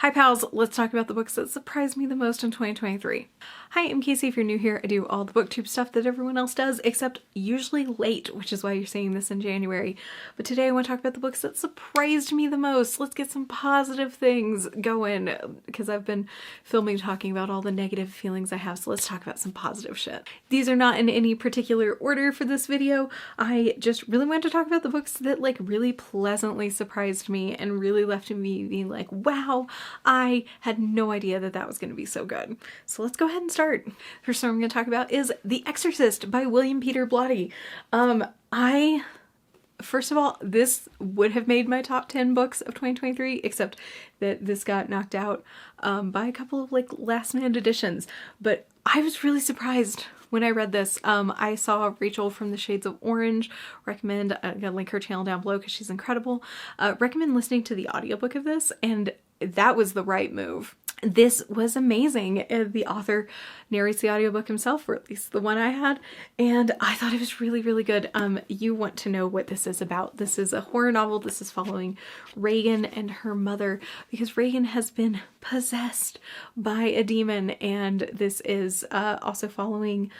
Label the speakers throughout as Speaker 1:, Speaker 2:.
Speaker 1: Hi pals, let's talk about the books that surprised me the most in 2023. Hi, I'm Casey. If you're new here, I do all the booktube stuff that everyone else does, except usually late, which is why you're seeing this in January. But today I want to talk about the books that surprised me the most. Let's get some positive things going, because I've been filming talking about all the negative feelings I have, so let's talk about some positive shit. These are not in any particular order for this video. I just really wanted to talk about the books that really pleasantly surprised me and really left me being like, wow, I had no idea that that was going to be so good. So let's go ahead and start. First one I'm going to talk about is The Exorcist by William Peter Blatty. First of all, this would have made my top 10 books of 2023, except that this got knocked out by a couple of last minute editions. But I was really surprised when I read this. I saw Rachel from the Shades of Orange recommend, I'm gonna link her channel down below because she's incredible, recommend listening to the audiobook of this, and that was the right move. This was amazing. The author narrates the audiobook himself, or at least the one I had, and I thought it was really, really good. You want to know what this is about. This is a horror novel. This is following Regan and her mother, because Regan has been possessed by a demon, and this is also following,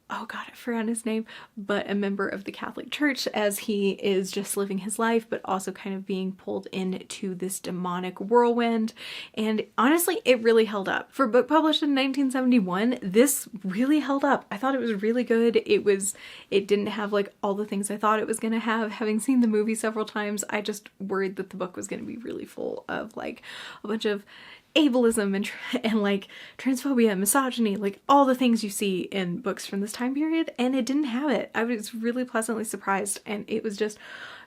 Speaker 1: oh god, I forgot his name, but a member of the Catholic Church as he is just living his life, but also kind of being pulled into this demonic whirlwind. And honestly, it really held up. For a book published in 1971, this really held up. I thought it was really good. It didn't have all the things I thought it was going to have. Having seen the movie several times, I just worried that the book was going to be really full of a bunch of ableism and transphobia, misogyny, all the things you see in books from this time period, and it didn't have it. I was really pleasantly surprised, and it was just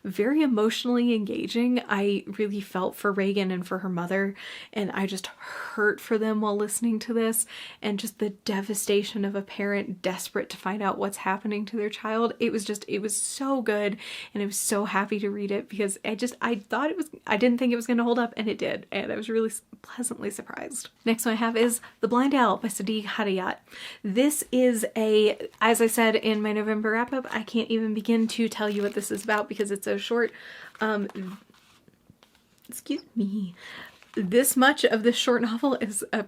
Speaker 1: very emotionally engaging. I really felt for Regan and for her mother, and I just hurt for them while listening to this, and just the devastation of a parent desperate to find out what's happening to their child. It was so good, and I was so happy to read it because I didn't think it was going to hold up, and it did, and I was really pleasantly surprised. Next one I have is The Blind Owl by Sadiq Hadiyat. This is as I said in my November wrap up, I can't even begin to tell you what this is about because it's so short. Excuse me. This much of this short novel is a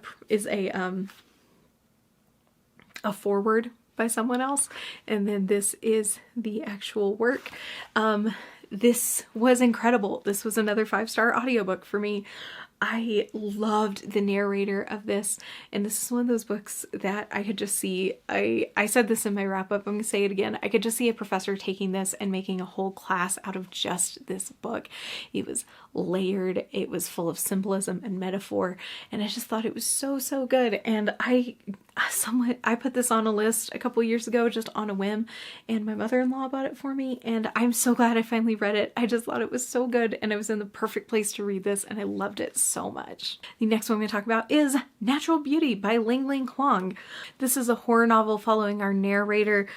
Speaker 1: foreword by someone else, and then this is the actual work. This was incredible. This was another 5-star audiobook for me. I loved the narrator of this, and this is one of those books that I could just see, I said this in my wrap up, I'm gonna say it again, I could just see a professor taking this and making a whole class out of just this book. It was layered, it was full of symbolism and metaphor, and I just thought it was so, so good. And I put this on a list a couple years ago just on a whim, and my mother-in-law bought it for me, and I'm so glad I finally read it. I just thought it was so good, and I was in the perfect place to read this, and I loved it so much. The next one I'm going to talk about is Natural Beauty by Ling Ling Huang. This is a horror novel following our narrator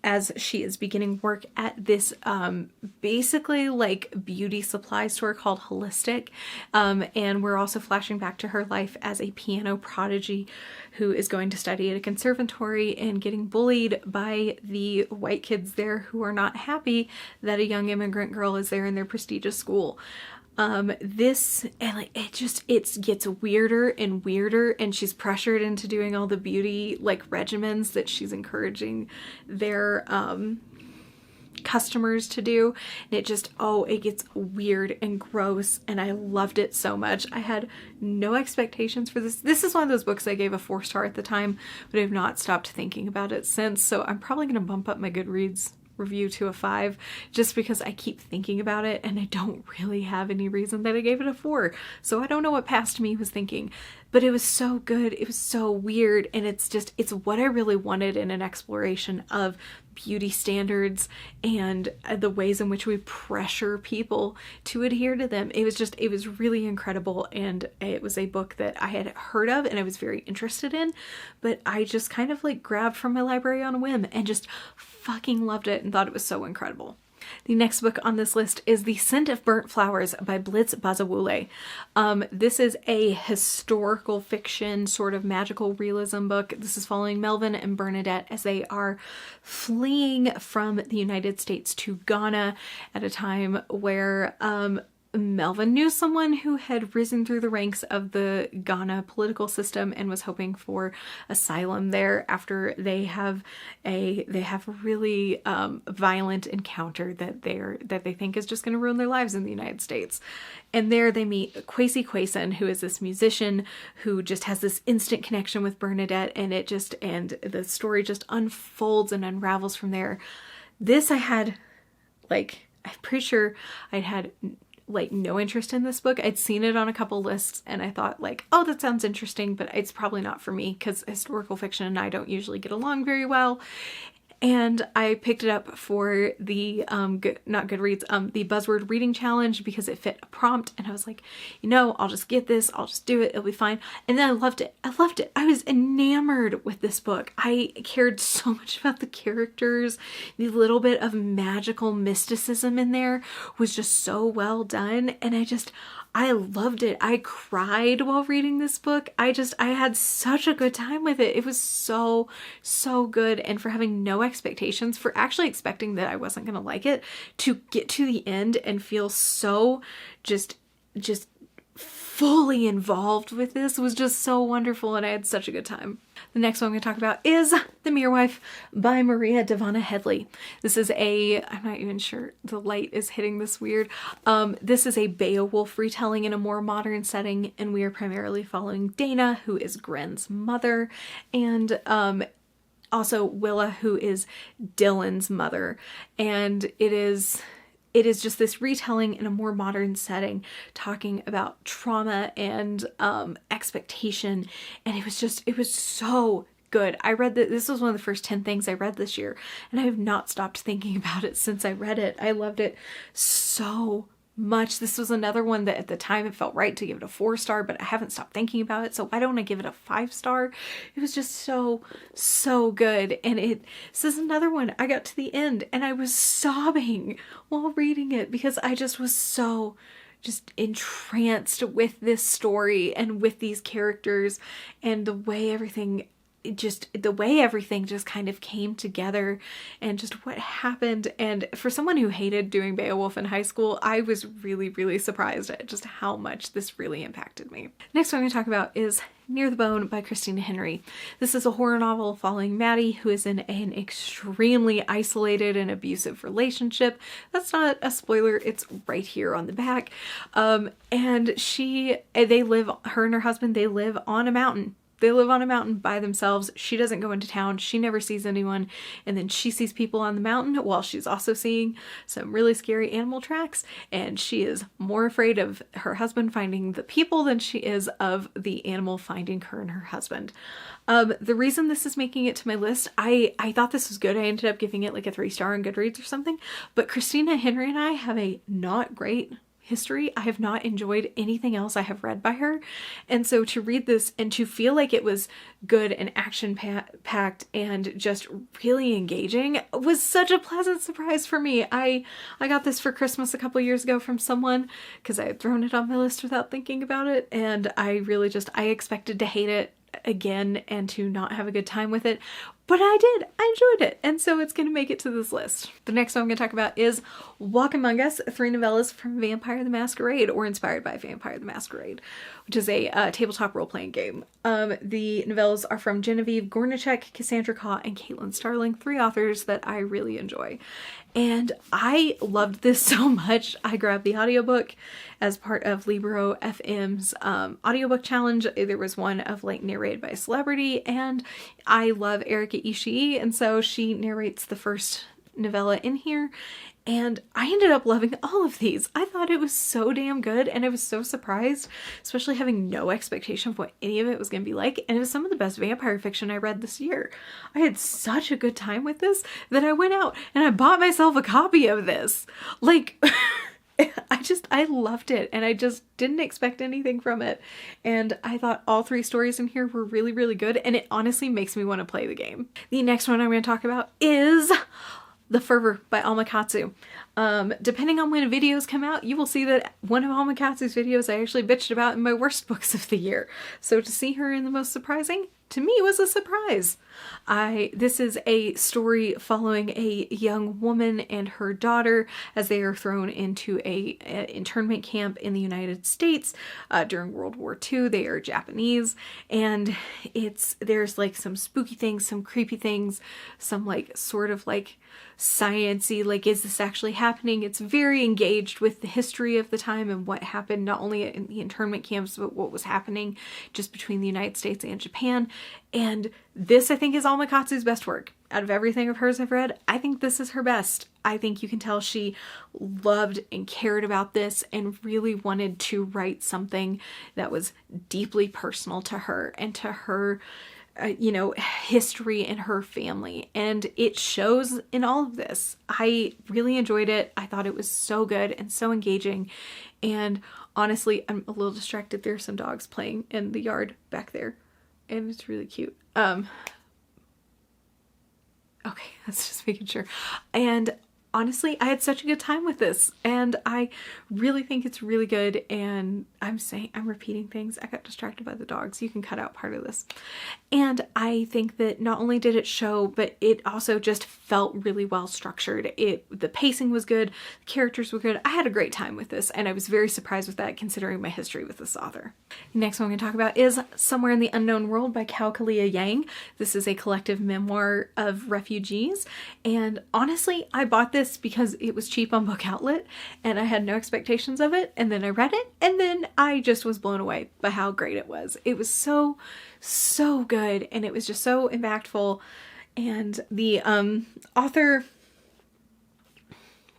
Speaker 1: as she is beginning work at this basically beauty supply store called Holistic, and we're also flashing back to her life as a piano prodigy who is going to study at a conservatory and getting bullied by the white kids there who are not happy that a young immigrant girl is there in their prestigious school. It gets weirder and weirder, and she's pressured into doing all the beauty regimens that she's encouraging their customers to do, and it gets weird and gross, and I loved it so much. I had no expectations for this. This is one of those books I gave a 4-star at the time, but I've not stopped thinking about it since, so I'm probably going to bump up my Goodreads review to a 5 just because I keep thinking about it, and I don't really have any reason that I gave it a 4, so I don't know what past me was thinking. But it was so good, it was so weird, and it's what I really wanted in an exploration of beauty standards and the ways in which we pressure people to adhere to them. It was really incredible, and it was a book that I had heard of and I was very interested in, but I just kind of grabbed from my library on a whim and just fucking loved it and thought it was so incredible. The next book on this list is The Scent of Burnt Flowers by Blitz Bazawule. This is a historical fiction, sort of magical realism book. This is following Melvin and Bernadette as they are fleeing from the United States to Ghana at a time where Melvin knew someone who had risen through the ranks of the Ghana political system and was hoping for asylum there after they have a really violent encounter that they think is just going to ruin their lives in the United States. And there they meet Kwesi Quayson, who is this musician who just has this instant connection with Bernadette, and the story just unfolds and unravels from there. This I'm pretty sure I'd had no interest in this book. I'd seen it on a couple lists and I thought oh, that sounds interesting, but it's probably not for me because historical fiction and I don't usually get along very well. And I picked it up for the, not Goodreads, the Buzzword Reading Challenge because it fit a prompt. And I was like, I'll just get this. I'll just do it. It'll be fine. And then I loved it. I was enamored with this book. I cared so much about the characters. The little bit of magical mysticism in there was just so well done. And I loved it. I cried while reading this book. I had such a good time with it. It was so, so good. And for having no expectations, for actually expecting that I wasn't going to like it, to get to the end and feel so just fully involved with this was just so wonderful, and I had such a good time. The next one I'm going to talk about is The Mere Wife by Maria Dahvana Headley. This is I'm not even sure, the light is hitting this weird. This is a Beowulf retelling in a more modern setting, and we are primarily following Dana, who is Gren's mother, and also Willa, who is Dylan's mother. And it is just this retelling in a more modern setting, talking about trauma and expectation. And it was so good. I read that this was one of the first 10 things I read this year, and I have not stopped thinking about it since I read it. I loved it so much. This was another one that at the time it felt right to give it a 4-star, but I haven't stopped thinking about it, so why don't I give it a 5-star? It was just so good. And this is another one. I got to the end and I was sobbing while reading it because I just was so entranced with this story and with these characters and the way everything just kind of came together and just what happened. And for someone who hated doing Beowulf in high school, I was really, really surprised at just how much this really impacted me. Next one I'm going to talk about is Near the Bone by Christina Henry. This is a horror novel following Maddie, who is in an extremely isolated and abusive relationship. That's not a spoiler, it's right here on the back. And her and her husband, they live on a mountain. They live on a mountain by themselves. She doesn't go into town. She never sees anyone. And then she sees people on the mountain while she's also seeing some really scary animal tracks. And she is more afraid of her husband finding the people than she is of the animal finding her and her husband. The reason this is making it to my list, I thought this was good. I ended up giving it a 3-star on Goodreads or something. But Christina Henry and I have a not great history. I have not enjoyed anything else I have read by her. And so to read this and to feel like it was good and action-packed and just really engaging was such a pleasant surprise for me. I got this for Christmas a couple years ago from someone because I had thrown it on my list without thinking about it. And I expected to hate it again and to not have a good time with it. But I did. I enjoyed it. And so it's going to make it to this list. The next one I'm going to talk about is Walk Among Us, 3 novellas from Vampire the Masquerade, or inspired by Vampire the Masquerade, which is a tabletop role-playing game. The novellas are from Genevieve Gornichek, Cassandra Kaw, and Caitlin Starling, 3 authors that I really enjoy. And I loved this so much. I grabbed the audiobook as part of Libro FM's audiobook challenge. There was one of narrated by a celebrity, and I love Erika Ishii, and so she narrates the first novella in here. And I ended up loving all of these. I thought it was so damn good, and I was so surprised, especially having no expectation of what any of it was going to be like. And it was some of the best vampire fiction I read this year. I had such a good time with this that I went out and I bought myself a copy of this. I loved it, and I just didn't expect anything from it. And I thought all 3 stories in here were really, really good, and it honestly makes me want to play the game. The next one I'm going to talk about is The Fervor by Alma Katsu. Depending on when videos come out, you will see that one of Alma Katsu's videos I actually bitched about in my worst books of the year. So to see her in the most surprising, to me, was a surprise. This is a story following a young woman and her daughter as they are thrown into a internment camp in the United States during World War II. They are Japanese, and there's like some spooky things, some creepy things, some like sort of like science-y, like, is this actually happening? It's very engaged with the history of the time and what happened not only in the internment camps, but what was happening just between the United States and Japan. And this, I think, is Alma Katsu's best work. Out of everything of hers I've read, I think this is her best. I think you can tell she loved and cared about this and really wanted to write something that was deeply personal to her and to her history and her family. And it shows in all of this. I really enjoyed it. I thought it was so good and so engaging. And honestly, I'm a little distracted. There's some dogs playing in the yard back there, and it's really cute. Okay, that's just making sure. And honestly, I had such a good time with this, and I really think it's really good. And I'm repeating things. I got distracted by the dogs. You can cut out part of this. And I think that not only did it show, but it also just felt really well structured. The pacing was good. The characters were good. I had a great time with this, and I was very surprised with that considering my history with this author. The next one I'm going to talk about is Somewhere in the Unknown World by Kao Kalia Yang. This is a collective memoir of refugees. And honestly, I bought this because it was cheap on Book Outlet and I had no expectations of it. And then I read it, and then I just was blown away by how great it was. It was so good, and it was just so impactful. And the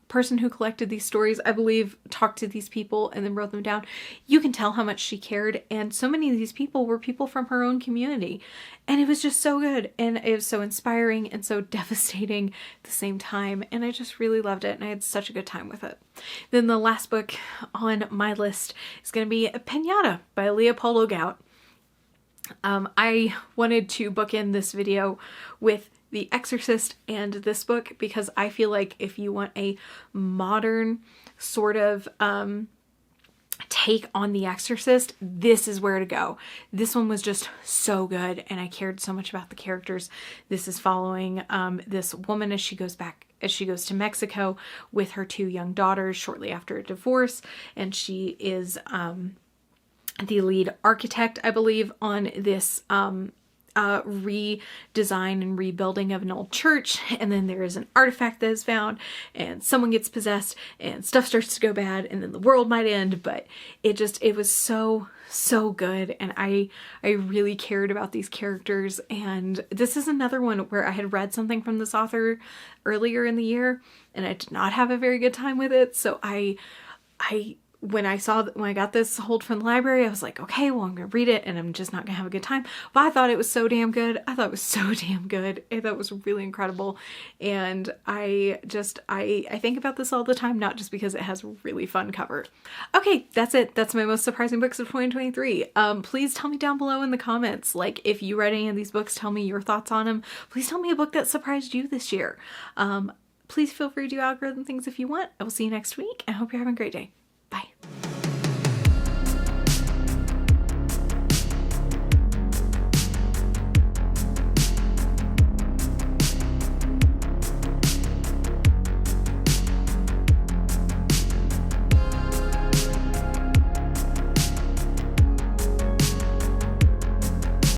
Speaker 1: person who collected these stories, I believe, talked to these people and then wrote them down. You can tell how much she cared, and so many of these people were people from her own community, and it was just so good, and it was so inspiring and so devastating at the same time, and I just really loved it, and I had such a good time with it. Then the last book on my list is going to be Pinata by Leopoldo Gout. I wanted to bookend this video with The Exorcist and this book because I feel like if you want a modern sort of take on The Exorcist, this is where to go. This one was just so good, and I cared so much about the characters. This is following this woman as she goes to Mexico with her two young daughters shortly after a divorce, and she is the lead architect, I believe, on this redesign and rebuilding of an old church. And then there is an artifact that is found, and someone gets possessed, and stuff starts to go bad, and then the world might end. But it was so good, and I really cared about these characters. And this is another one where I had read something from this author earlier in the year, and I did not have a very good time with it. So when I got this hold from the library, I was like, okay, well, I'm going to read it and I'm just not going to have a good time. But I thought it was so damn good. I thought it was really incredible. And I think about this all the time, not just because it has a really fun cover. Okay, that's it. That's my most surprising books of 2023. Please tell me down below in the comments, like, if you read any of these books, tell me your thoughts on them. Please tell me a book that surprised you this year. Please feel free to do algorithm things if you want. I will see you next week. I hope you're having a great day.